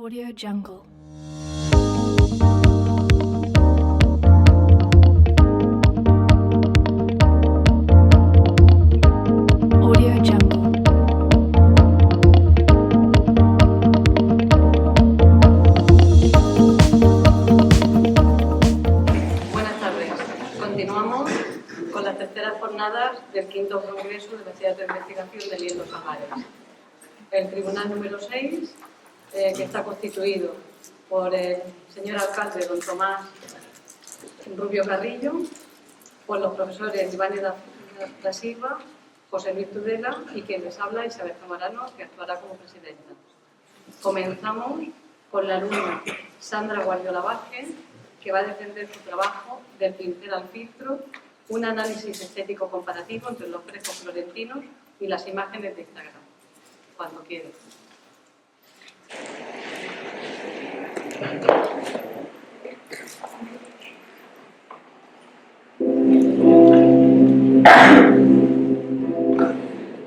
Audio Jungle. Audio Jungle. Buenas tardes. Continuamos con las terceras jornadas del quinto Congreso de la Sociedad de Investigación de Liendo Salares. El Tribunal número 6, que está constituido por el señor alcalde don Tomás Rubio Carrillo, por los profesores Iván da Silva, José Luis Tudela y quien les habla, Isabel Zamarano, que actuará como presidenta. Comenzamos con la alumna Sandra Guardiola Vázquez, que va a defender su trabajo del pincel al filtro, un análisis estético comparativo entre los frescos florentinos y las imágenes de Instagram. Cuando quieras.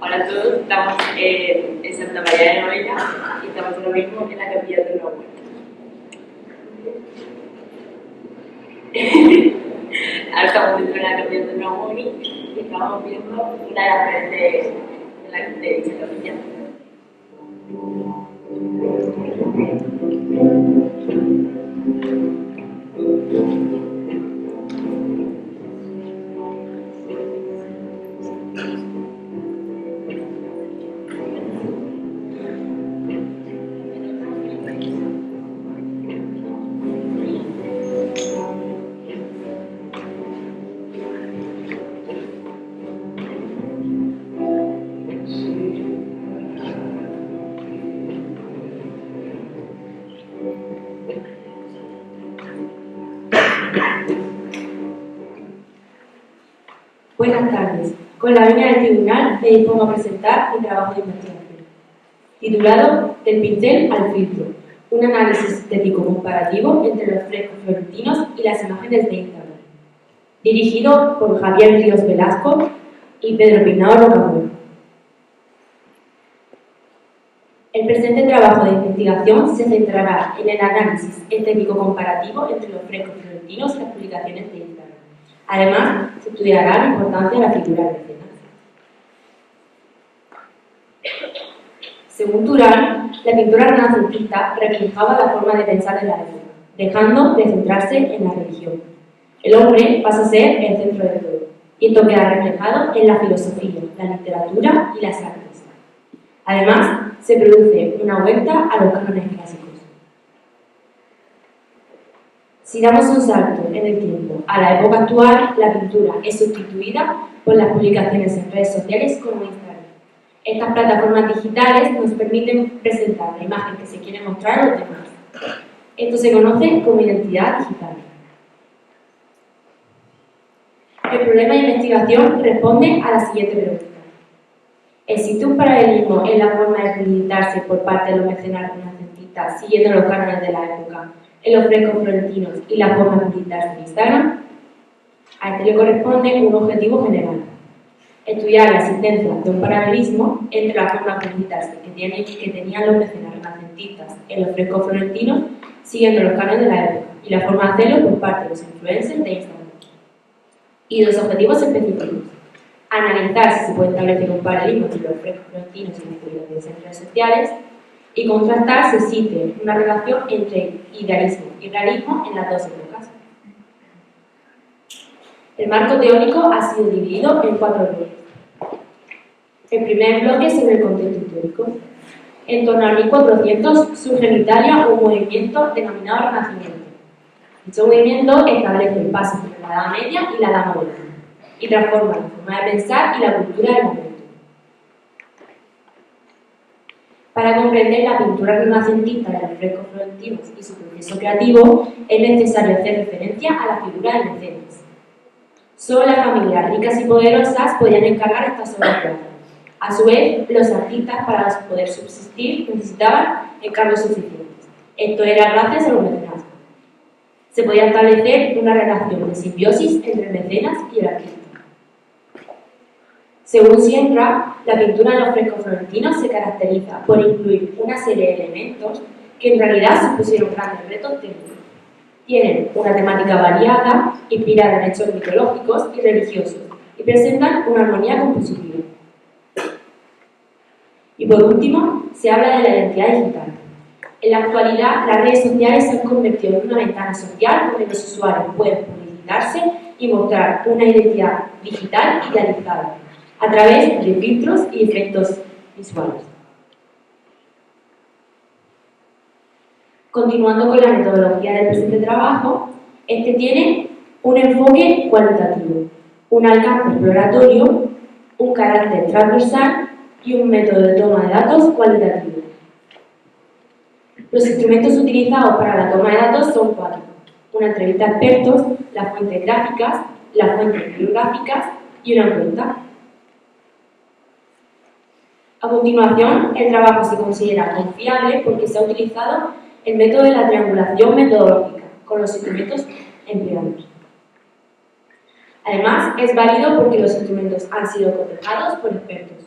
Hola a todos, estamos en Santa María de Novella y estamos ahora mismo en la capilla de Nuevo. Ahora estamos dentro de la capilla de Nuevo y estamos viendo una de las paredes de dicha capilla. Buenas tardes. Con la venia del tribunal me dispongo a presentar mi trabajo de investigación, titulado Del pincel al filtro, un análisis estético comparativo entre los frescos florentinos y las imágenes de Instagram, dirigido por Javier Ríos Velasco y Pedro Peinado Rocamora. El presente trabajo de investigación se centrará en el análisis estético comparativo entre los frescos florentinos y las publicaciones de Instagram. Además, se estudiará la importancia de la figura de mecenas. Según Turán, la pintura renacentista reflejaba la forma de pensar de la época, dejando de centrarse en la religión. El hombre pasa a ser el centro de todo, y esto queda reflejado en la filosofía, la literatura y las artes. Además, se produce una vuelta a los cánones clásicos. Si damos un salto en el tiempo a la época actual, la pintura es sustituida por las publicaciones en redes sociales como Instagram. Estas plataformas digitales nos permiten presentar la imagen que se quiere mostrar a los demás. Esto se conoce como identidad digital. El problema de investigación responde a la siguiente pregunta. ¿Existe un paralelismo en la forma de publicitarse por parte de los mecenas renacentistas siguiendo los cánones de la época en los frescos florentinos y la forma de publicitarse en Instagram? A este le corresponde un objetivo general: estudiar la existencia de un paralelismo entre la forma de publicitarse que tenían los mecenas renacentistas en los frescos florentinos siguiendo los cánones de la época y la forma de hacerlo por parte de los influencers de Instagram. Y dos objetivos específicos: analizar si se puede establecer un paralelismo entre los frescos florentinos y las publicaciones en redes sociales, y contrastar si existe una relación entre idealismo y realismo en las dos épocas. El marco teórico ha sido dividido en 4 bloques. El primer bloque es sobre el contexto histórico. En torno al 1400 surge en Italia un movimiento denominado Renacimiento. Dicho movimiento establece el paso entre la Edad Media y la Edad Moderna y transforma la forma de pensar y la cultura del momento. Para comprender la pintura renacentista de los frescos florentinos y su proceso creativo, es necesario hacer referencia a la figura de mecenas. Solo las familias ricas y poderosas podían encargar estas obras de arte. A su vez, los artistas, para poder subsistir, necesitaban encargos suficientes. Esto era gracias a los mecenazgos. Se podía establecer una relación de simbiosis entre el mecenas y el artista. Según Sierra, la pintura de los frescos florentinos se caracteriza por incluir una serie de elementos que en realidad supusieron grandes retos técnicos. Tienen una temática variada, inspirada en hechos mitológicos y religiosos, y presentan una armonía compositiva. Y por último, se habla de la identidad digital. En la actualidad, las redes sociales se han convertido en una ventana social donde los usuarios pueden publicitarse y mostrar una identidad digital idealizada a través de filtros y efectos visuales. Continuando con la metodología del presente trabajo, este tiene un enfoque cualitativo, un alcance exploratorio, un carácter transversal y un método de toma de datos cualitativo. Los instrumentos utilizados para la toma de datos son 4. Una entrevista a expertos, las fuentes gráficas, las fuentes bibliográficas y una encuesta. A continuación, el trabajo se considera confiable porque se ha utilizado el método de la triangulación metodológica con los instrumentos empleados. Además, es válido porque los instrumentos han sido cotejados por expertos.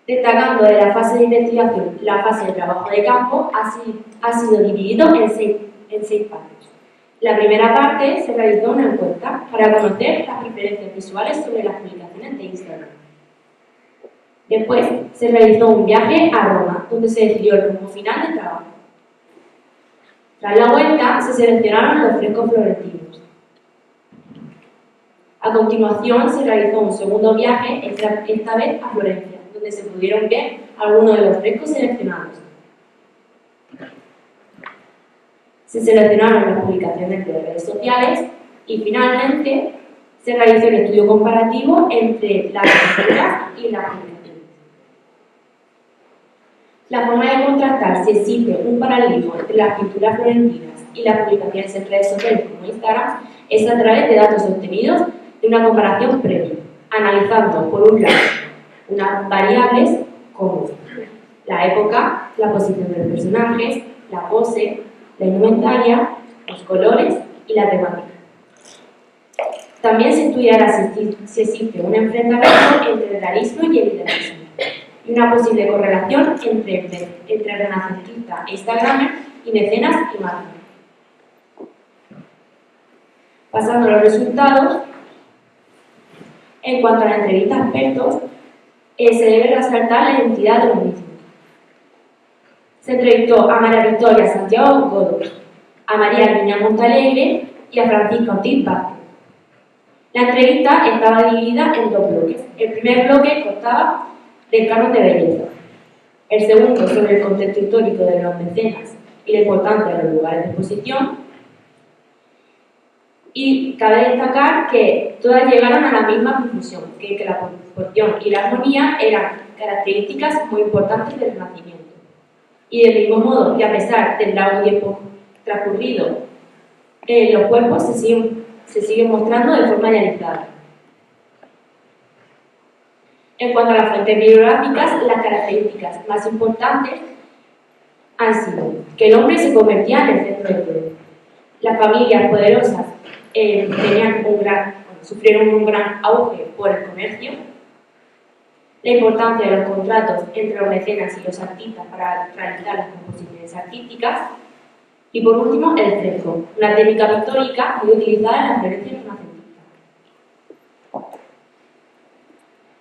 Destacando de la fase de investigación, la fase de trabajo de campo ha sido dividido en seis partes. La primera parte se realizó una encuesta para conocer las preferencias visuales sobre las publicaciones de Instagram. Después se realizó un viaje a Roma, donde se decidió el rumbo final del trabajo. Tras la vuelta se seleccionaron los frescos florentinos. A continuación se realizó un segundo viaje, esta vez a Florencia, donde se pudieron ver algunos de los frescos seleccionados. Se seleccionaron las publicaciones de redes sociales y finalmente se realizó el estudio comparativo entre las pinturas y las publicaciones. La forma de contrastar si existe un paralelismo entre las pinturas florentinas y las publicaciones en redes sociales como Instagram es a través de datos obtenidos de una comparación previa, analizando por un lado unas variables como la época, la posición de los personajes, la pose, la indumentaria, los colores y la temática. También se estudiará si existe un enfrentamiento entre el realismo y el idealismo y una posible correlación entre renacentista e instagramer y mecenas y marketing. Pasando a los resultados, en cuanto a la entrevista a expertos, se debe resaltar la identidad de los mismos. Se entrevistó a María Victoria Santiago Godoy, a María Niña Montalegre y a Francisco Ortiz Vázquez. La entrevista estaba dividida en 2 bloques. El primer bloque constaba del canon de belleza. El segundo sobre el contexto histórico de los mecenas y la importancia de los lugares de exposición. Y cabe destacar que todas llegaron a la misma conclusión, que la proporción y la armonía eran características muy importantes del Renacimiento. Y del mismo modo, que a pesar del largo tiempo transcurrido, los cuerpos se siguen mostrando de forma idealizada. En cuanto a las fuentes bibliográficas, las características más importantes han sido que el hombre se convertía en el centro de todo. Las familias poderosas sufrieron un gran auge por el comercio, la importancia de los contratos entre los mecenas y los artistas para realizar las composiciones artísticas y, por último, el fresco, una técnica pictórica muy utilizada en las referencias renacentistas.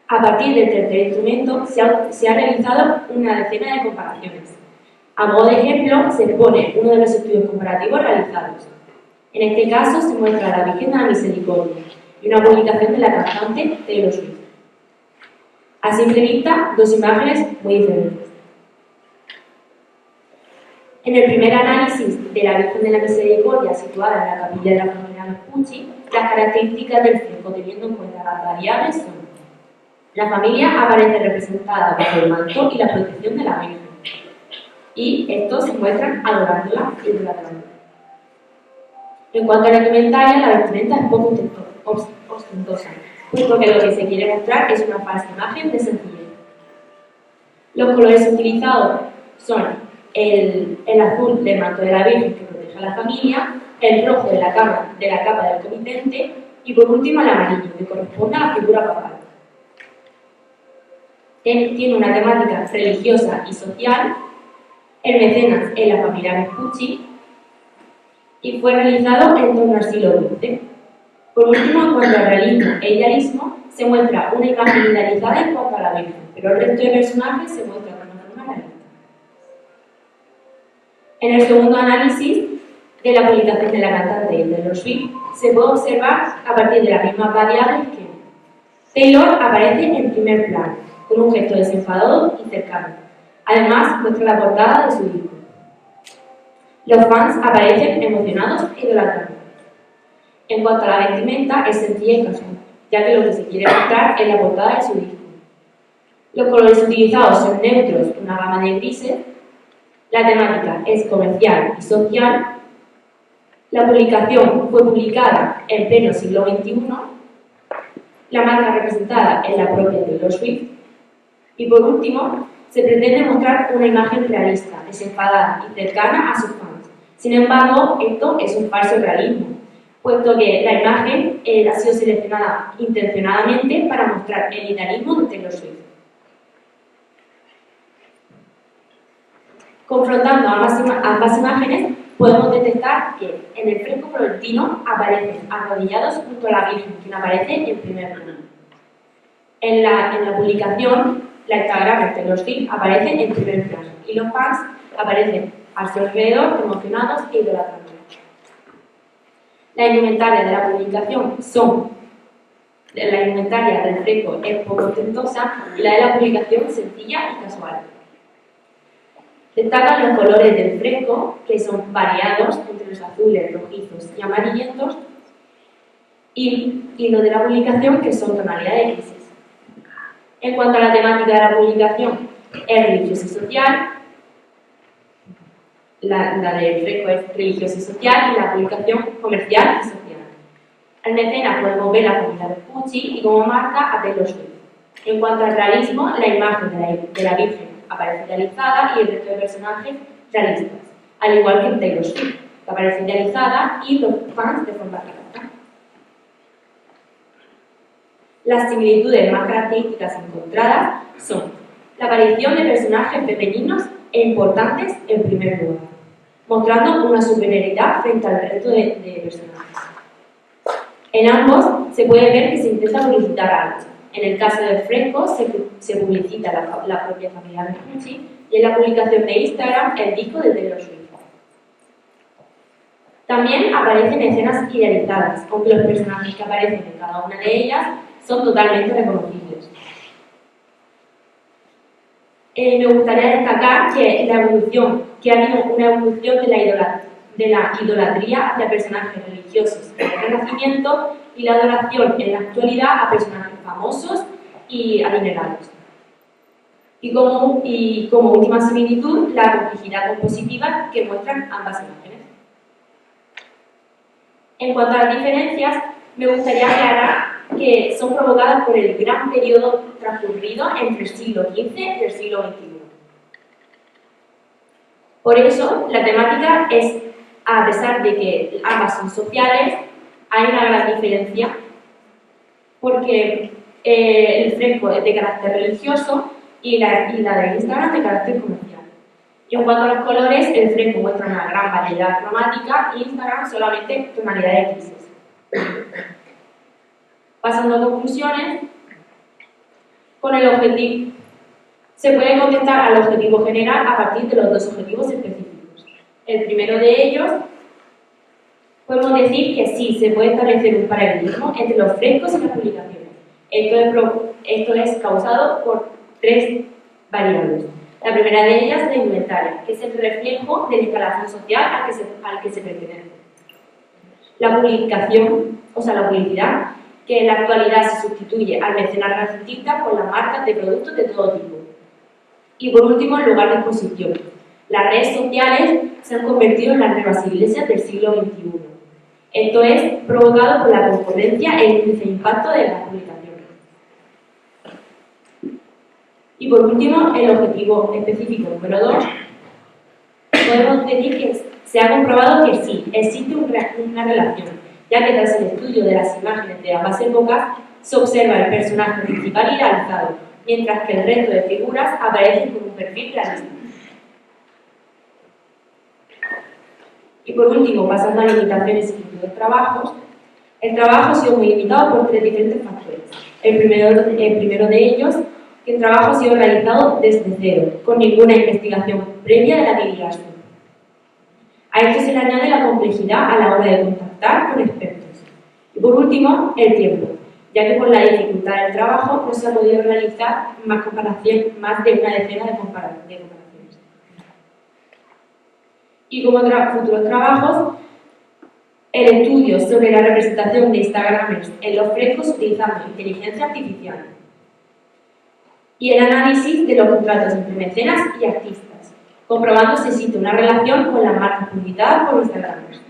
A partir del tercer instrumento se ha realizado una decena de comparaciones. A modo de ejemplo, se expone uno de los estudios comparativos realizados. En este caso se muestra a la Virgen de la Misericordia y una publicación de la cantante Taylor Swift. A simple vista, 2 imágenes muy diferentes. En el primer análisis de la Virgen de la Misericordia situada en la capilla de la familia Vespucci, las características del fresco teniendo en cuenta las variables son: la familia aparece representada bajo el manto y la protección de la Virgen, y estos se muestran adorándola y idolatrándola. En cuanto a la indumentaria, la vestimenta es poco ostentosa, puesto que lo que se quiere mostrar es una falsa imagen de sencillez. Los colores utilizados son el azul del manto de la Virgen que protege a la familia, el rojo de la capa del comitente y, por último, el amarillo que corresponde a la figura papal. Tiene una temática religiosa y social el mecenas en la familia Vespucci y fue realizado en torno al siglo XX. Por último, en cuanto al realismo e idealismo, se muestra una imagen idealizada en cuanto a la Virgen, pero el resto de personajes se muestra de una forma realista. En el segundo análisis de la publicación de la cantante y de Taylor Swift, se puede observar a partir de las mismas variables que Taylor aparece en primer plano, con un gesto desenfadado y cercano. Además, muestra la portada de su disco. Los fans aparecen emocionados e idolatrando. En cuanto a la vestimenta, es sencilla y casual, ya que lo que se quiere mostrar es la portada de su disco. Los colores utilizados son neutros, una gama de grises. La temática es comercial y social. La publicación fue publicada en pleno siglo XXI. La marca representada es la propia Taylor Swift. Y por último, se pretende mostrar una imagen realista, desenfadada y cercana a sus fans. Sin embargo, esto es un falso realismo, puesto que la imagen ha sido seleccionada intencionadamente para mostrar el idealismo de Taylor Swift. Confrontando ambas imágenes, podemos detectar que en el fresco florentino aparecen arrodillados junto a la Virgen, quien aparece en primer plano. En la publicación, la Instagram de Taylor Swift aparece en primer plano y los fans aparecen a su alrededor emocionados e idolatrando. La indumentaria de la publicación la indumentaria del fresco es poco ostentosa y la de la publicación sencilla y casual. Destacan los colores del fresco, que son variados entre los azules, rojizos y amarillentos, y los de la publicación, que son tonalidades grises. En cuanto a la temática de la publicación, es religiosa y social. La del fresco es religiosa y social y la publicación comercial y social. Al mecenas podemos ver la familia Vespucci y como marca a Taylor Swift. En cuanto al realismo, la imagen de la Virgen aparece idealizada y el resto de personajes realistas, al igual que en Taylor Swift, que aparece idealizada y los fans de forma realista. Las similitudes más características encontradas son la aparición de personajes femeninos e importantes en primer lugar, mostrando una superioridad frente al resto de personajes. En ambos se puede ver que se intenta publicitar algo. En el caso del fresco se publicita la propia familia Vespucci y en la publicación de Instagram el disco de Taylor Swift. También aparecen escenas idealizadas, aunque los personajes que aparecen en cada una de ellas son totalmente reconocibles. Me gustaría destacar que ha habido una evolución de la idolatría hacia personajes religiosos en el Renacimiento y la adoración en la actualidad a personajes famosos y adinerados. Y como última similitud, la complejidad compositiva que muestran ambas imágenes. En cuanto a las diferencias, me gustaría aclarar que son provocadas por el gran periodo transcurrido entre el siglo XV y el siglo XXI. Por eso, la temática es, a pesar de que ambas son sociales, hay una gran diferencia, porque el fresco es de carácter religioso y la de Instagram de carácter comercial. Y en cuanto a los colores, el fresco muestra una gran variedad cromática y Instagram solamente tonalidades grises. Pasando a conclusiones, con el objetivo. Se puede contestar al objetivo general a partir de los dos objetivos específicos. El primero de ellos, podemos decir que sí, se puede establecer un paralelismo entre los frescos y las publicaciones. Esto es causado por tres variables. La primera de ellas es la indumentaria, que es el reflejo del escalafón social al que se pertenece. La publicación, la publicidad, que en la actualidad se sustituye al mecenas renacentista por las marcas de productos de todo tipo. Y por último, el lugar de exposición. Las redes sociales se han convertido en las nuevas iglesias del siglo XXI. Esto es provocado por la concurrencia e índice de impacto de las publicaciones. Y por último, el objetivo específico número 2, podemos decir que se ha comprobado que sí, existe una relación, ya que tras el estudio de las imágenes de ambas épocas se observa el personaje principal idealizado, mientras que el resto de figuras aparecen con un perfil realista. Y por último, pasando a limitaciones y futuros trabajos, el trabajo ha sido muy limitado por tres diferentes factores. El primero de ellos, que el trabajo ha sido realizado desde cero, con ninguna investigación previa de la que guiarse. A esto se le añade la complejidad a la hora de contactar con expertos. Y por último, el tiempo, ya que por la dificultad del trabajo no se ha podido realizar más de una decena de comparaciones. Y como futuros trabajos, el estudio sobre la representación de Instagramers en los frescos utilizando inteligencia artificial y el análisis de los contratos entre mecenas y artistas, comprobando si existe una relación con las marcas publicitadas por Instagramers.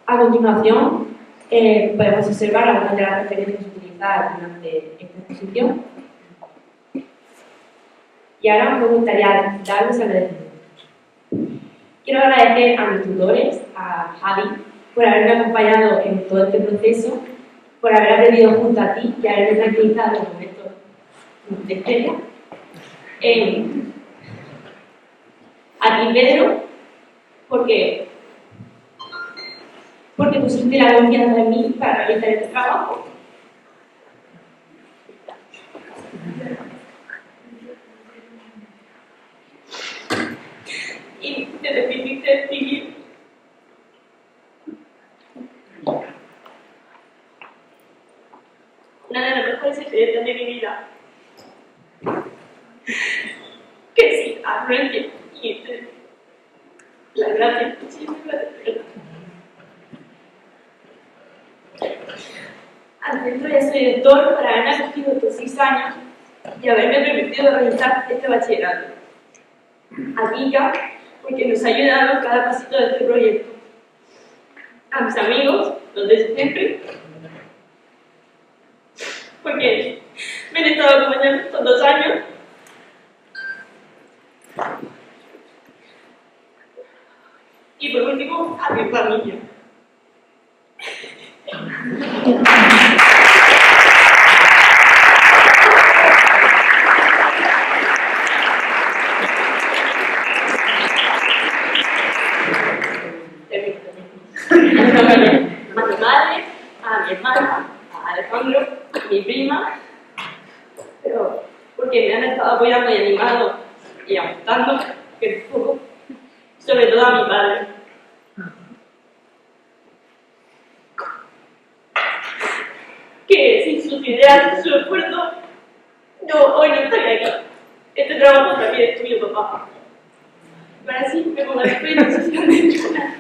A continuación, podemos observar algunas de las referencias utilizadas durante esta exposición. Y ahora me gustaría darles agradecimientos. Quiero agradecer a mis tutores, a Javi, por haberme acompañado en todo este proceso, por haber aprendido junto a ti y haberme tranquilizado en los momentos de espera. A ti, Pedro, porque pusiste la confianza en mí para realizar este trabajo. Y te decidiste de ti mismo. Una de las mejores experiencias de mi vida. Que sí, aprendí y las gracias, muchísimas gracias. Al centro de soy doctor por haberme acogido estos 6 años y haberme permitido realizar este bachillerato. A Kika, porque nos ha ayudado en cada pasito de este proyecto. A mis amigos, los de siempre, porque me han estado acompañando estos 2 años. Y por último, a mi familia. A mi madre, a mi hermana, a Alejandro, a mi prima, pero porque me han estado apoyando y animando y apuntando que poco, sobre todo a mi padre. Que sin sus ideas, su esfuerzo, yo hoy no estaría aquí. Este trabajo también es tuyo, papá. Ahora sí, me pongo de pie en sesión de llorar.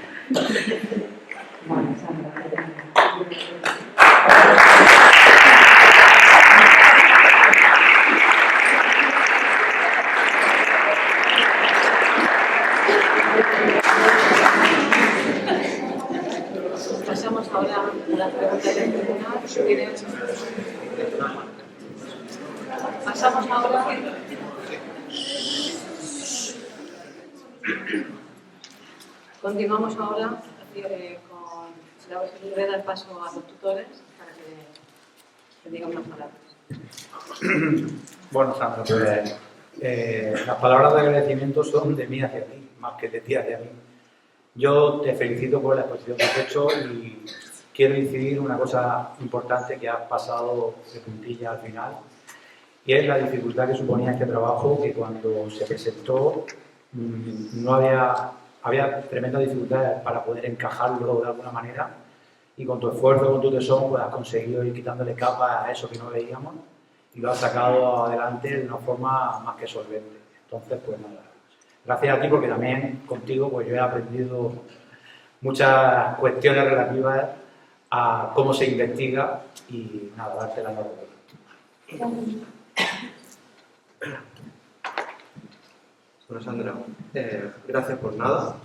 Pasamos ahora a las preguntas del tribunal. Tiene 8 minutos. Pasamos ahora. Continuamos ahora con la voy a dar paso a los tutores para que digan unas palabras. Bueno, Sandra, pues las palabras de agradecimiento son de mí hacia ti, más que de ti hacia mí. Yo te felicito por la exposición que has hecho y quiero incidir una cosa importante que has pasado de puntilla al final, y es la dificultad que suponía este trabajo, que cuando se presentó no había tremendas dificultades para poder encajarlo de alguna manera, y con tu esfuerzo, con tu tesón, pues has conseguido ir quitándole capas a eso que no veíamos y lo has sacado adelante de una forma más que solvente. Entonces, pues nada, gracias a ti, porque también contigo pues yo he aprendido muchas cuestiones relativas a cómo se investiga y nada, darte la enhorabuena. Bueno, Sandra, gracias por nada,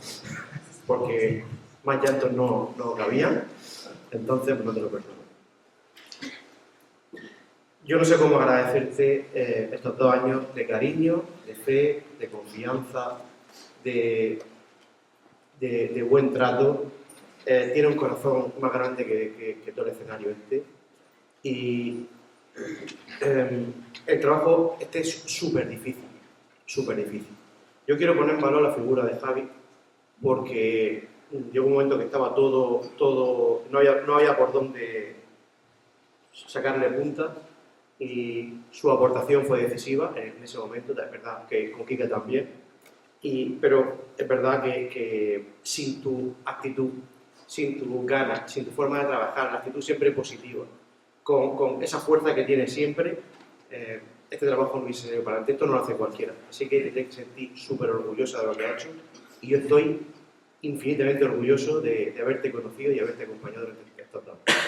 porque más llantos no cabían, entonces no te lo perdono. Yo no sé cómo agradecerte estos 2 años de cariño, de fe, de confianza, de buen trato. Tiene un corazón más grande que todo el escenario este. Y el trabajo este es súper difícil, súper difícil. Yo quiero poner en valor la figura de Javi porque llegó un momento que estaba todo no había por dónde sacarle punta y su aportación fue decisiva en ese momento, es verdad que con Quique también, pero es verdad que sin tu actitud, sin tus ganas, sin tu forma de trabajar, la actitud siempre positiva, con esa fuerza que tiene siempre, este trabajo no hubiese sido para adelante. Esto no lo hace cualquiera, así que te tienes que sentir súper orgullosa de lo que has hecho y yo estoy infinitamente orgulloso de haberte conocido y haberte acompañado durante estos 2 años.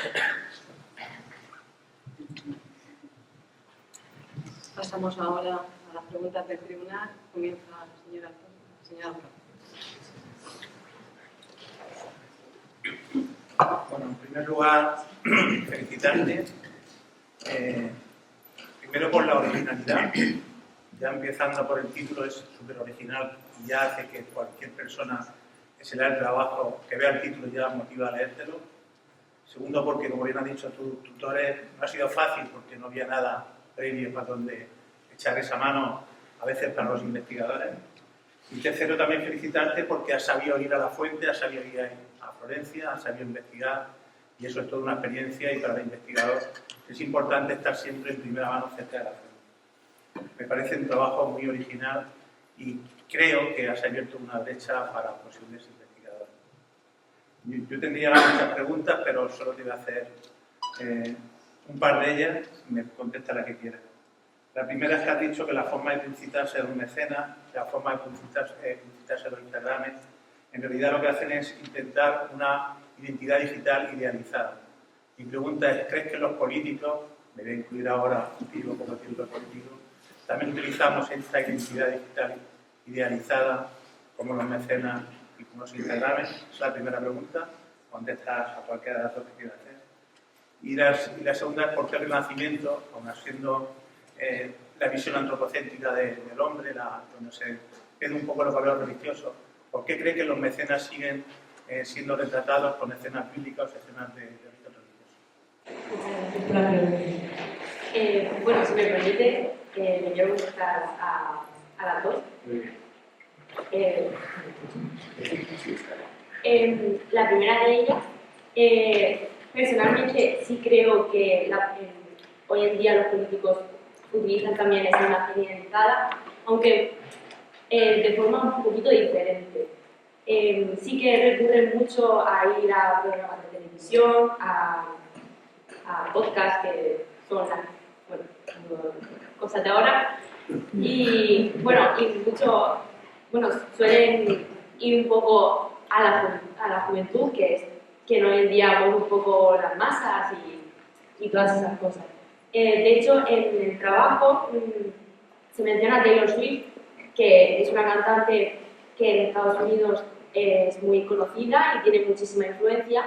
Pasamos ahora a las preguntas del tribunal. Comienza la señora Alcalde. Bueno, en primer lugar, felicitarte. Primero por la originalidad. Ya empezando por el título, es súper original y ya hace que cualquier persona que se lea el trabajo, que vea el título, ya motiva a leértelo. Segundo, porque, como bien ha dicho tu tutores, no ha sido fácil porque no había nada previo para donde echar esa mano, a veces para los investigadores. Y tercero, también felicitarte porque has sabido ir a la fuente, has sabido ir a Florencia, has sabido investigar, y eso es toda una experiencia, y para el investigador es importante estar siempre en primera mano cerca de la fuente. Me parece un trabajo muy original y creo que has abierto una brecha para posibles investigadores. Yo tendría muchas preguntas, pero solo te voy a hacer un par de ellas, y me contesta la que quieras. La primera es que has dicho que la forma de publicitarse de un mecenas, la forma de publicitarse de los Instagrames, en realidad lo que hacen es intentar una identidad digital idealizada. Mi pregunta es, ¿crees que los políticos, me voy a incluir ahora contigo como título político, también utilizamos esta identidad digital idealizada como los mecenas y como los Instagrames? Esa es la primera pregunta, contestas a cualquiera de las dos que quieras hacer. Y la segunda es por qué el Renacimiento, aun siendo la visión antropocéntrica del hombre, donde se pierde un poco los valores religiosos, ¿por qué cree que los mecenas siguen siendo retratados con escenas bíblicas o escenas de ritos religiosos? Bueno, si me permite, me quiero contestar a las dos. La primera de ellas, personalmente sí creo que hoy en día los políticos utilizan también esa imagen identificada, aunque de forma un poquito diferente. Sí que recurren mucho a ir a programas de televisión, a podcasts que son las cosas de ahora, y suelen ir un poco a la juventud, que hoy en día mueve un poco las masas y todas esas cosas. De hecho, en el trabajo se menciona a Taylor Swift, que es una cantante que en Estados Unidos es muy conocida y tiene muchísima influencia,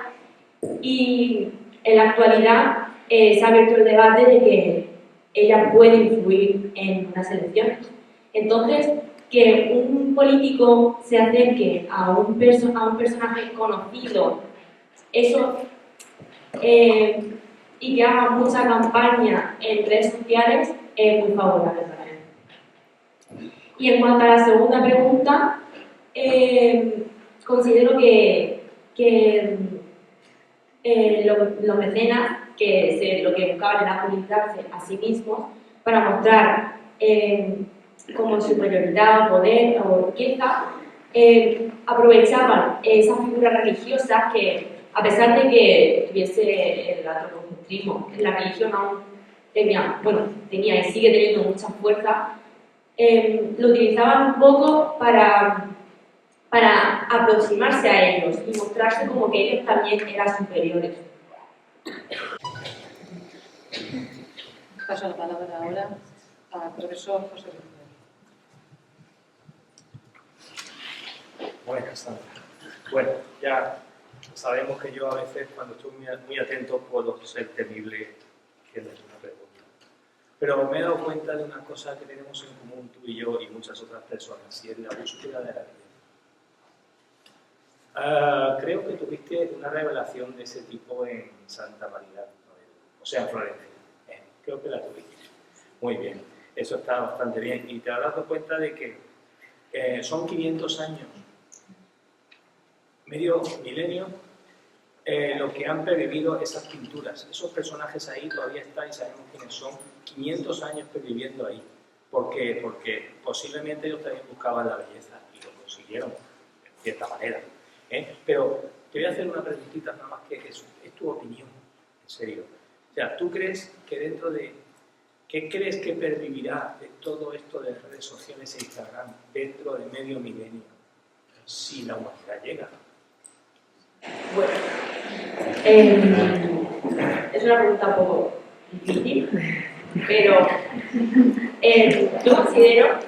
y en la actualidad se ha abierto el debate de que ella puede influir en unas elecciones. Entonces, que un político se acerque a un personaje conocido, eso, y que haga mucha campaña en redes sociales, es muy favorable para él. Y en cuanto a la segunda pregunta, considero que los mecenas, lo que buscaban era publicitarse a sí mismos para mostrar como superioridad, poder o riqueza, aprovechaban esas figuras religiosas que, a pesar de que tuviese el antropocentrismo, la religión aún tenía y sigue teniendo mucha fuerza, lo utilizaban un poco para aproximarse a ellos y mostrarse como que ellos también eran superiores. Paso la palabra ahora al profesor José Luis. Buenas tardes. Bueno, ya sabemos que yo a veces cuando estoy muy atento puedo ser temible que les una pregunta. Pero me he dado cuenta de una cosa que tenemos en común tú y yo y muchas otras personas, y es la búsqueda de la vida. Creo que tuviste una revelación de ese tipo en Santa María, o sea, en Florencia. Creo que la tuviste. Muy bien, eso está bastante bien. Y te has dado cuenta de que Son 500 años, medio milenio, lo que han pervivido esas pinturas. Esos personajes ahí todavía están y sabemos quiénes son. 500 años perviviendo ahí. ¿Por qué? Porque posiblemente ellos también buscaban la belleza y lo consiguieron, de cierta manera. Pero te voy a hacer una preguntita nada más que eso. Es tu opinión, en serio. O sea, ¿tú crees que dentro de... ¿Qué crees que pervivirá de todo esto de redes sociales e Instagram dentro de medio milenio si la humanidad llega? Bueno, es una pregunta un poco difícil, pero yo considero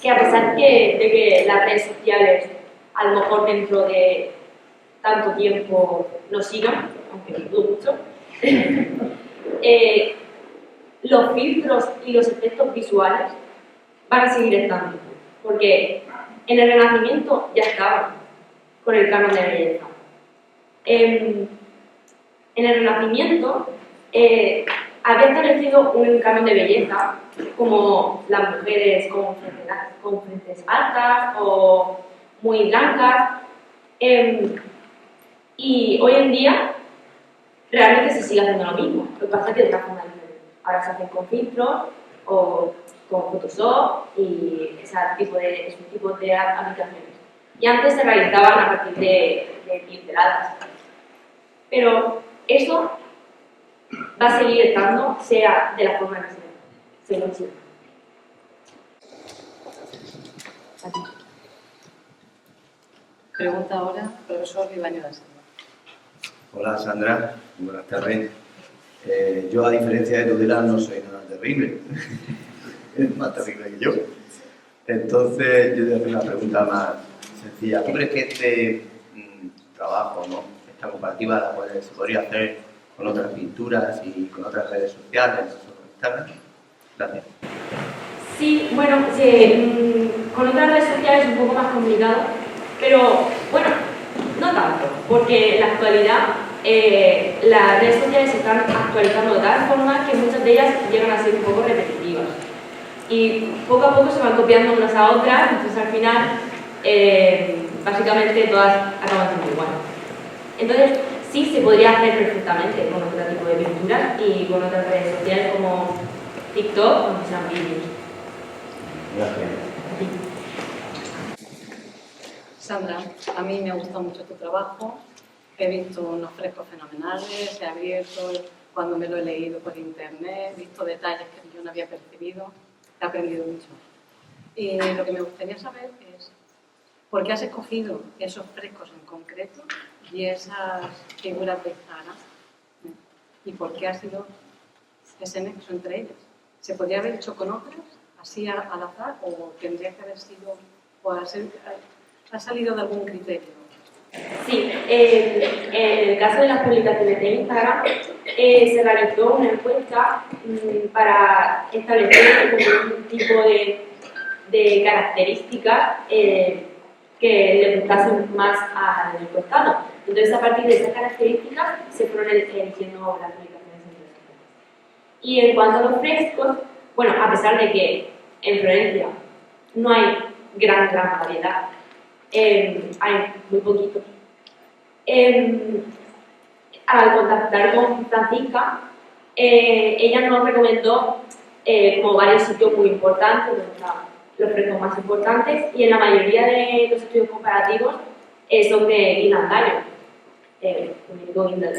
que a pesar de que las redes sociales a lo mejor dentro de tanto tiempo nos sigan, aunque lo dudo mucho, los filtros y los efectos visuales van a seguir estando, porque en el Renacimiento ya estaban con el canon de belleza. En el Renacimiento había establecido un canon de belleza, como las mujeres con frentes altas o muy blancas, y hoy en día realmente se sigue haciendo lo mismo, lo que pasa es que de otra forma diferente. Ahora se hacen con filtros o con Photoshop y ese tipo de aplicaciones. Y antes se realizaban a partir de pinceladas. Pero eso va a seguir estando, sea de la forma que se consiga. Pregunta ahora, profesor Ibañez da Silva. Hola Sandra, buenas tardes. Yo, a diferencia de Tudela, no soy nada terrible. Es más terrible que yo. Entonces, yo te voy a hacer una pregunta más sencilla. ¿Tú crees que este trabajo, ¿no? Esta comparativa se podría hacer con otras pinturas y con otras redes sociales o Instagram? Gracias. Sí, bueno, con otras redes sociales es un poco más complicado, pero bueno, no tanto, porque en la actualidad las redes sociales se están actualizando de tal forma que muchas de ellas llegan a ser un poco repetitivas. Y poco a poco se van copiando unas a otras, entonces al final básicamente todas acaban siendo iguales. Entonces sí se podría hacer perfectamente con otro tipo de pinturas y con otras redes sociales como TikTok, aunque sean vídeos. Gracias. Sandra, a mí me ha gustado mucho tu trabajo, he visto unos frescos fenomenales, he abierto cuando me lo he leído por internet, he visto detalles que yo no había percibido, he aprendido mucho. Y lo que me gustaría saber es, ¿por qué has escogido esos frescos en concreto y esas figuras de Instagram? ¿Y por qué ha sido ese nexo entre ellas? ¿Se podría haber hecho con otras, así al azar, o tendría que haber sido, o ha salido de algún criterio? Sí, en el caso de las publicaciones de Instagram se realizó una encuesta para establecer un tipo de características que le gustasen más al encuestado. Entonces, a partir de esas características se fueron eligiendo las publicaciones en Florencia. Y en cuanto a los frescos, bueno, a pesar de que en Florencia no hay gran variedad, hay muy poquito. Al contactar con Francisca, ella nos recomendó como varios sitios muy importantes, donde estaban los frescos más importantes, y en la mayoría de los estudios comparativos son de Leland Dyer,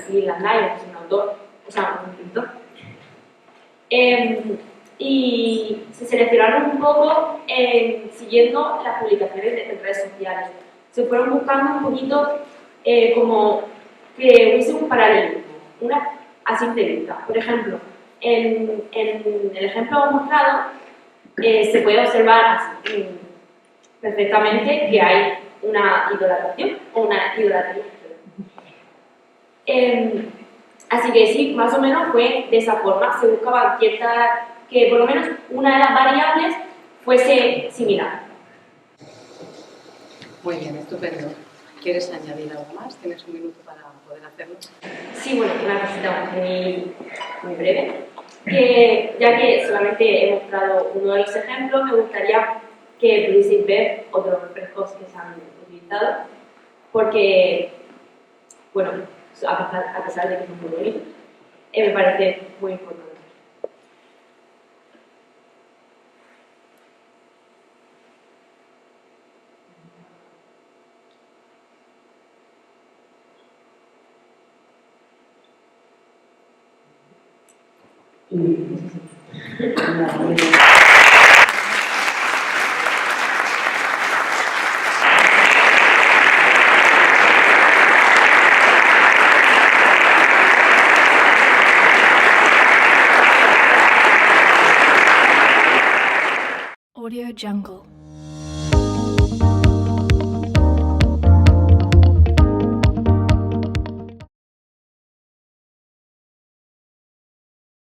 Leland Dyer, que es un autor, o sea, un pintor. Y se seleccionaron un poco siguiendo las publicaciones en redes sociales. Se fueron buscando un poquito como que hubiese un paralelismo, una a simple vista. Por ejemplo, en el ejemplo mostrado se puede observar así, perfectamente que hay una idolatración o una idolatría. Así que sí, más o menos fue de esa forma. Se buscaba que por lo menos una de las variables fuese similar. Muy bien, estupendo. ¿Quieres añadir algo más? Tienes un minuto para poder hacerlo. Sí, bueno, una cosita muy breve. Que, ya que solamente he mostrado uno de los ejemplos, me gustaría que pudieseis ver otros refrescos que se han utilizado, porque, bueno, a pesar de que son muy bonitos, me parece muy importante. Audio Jungle.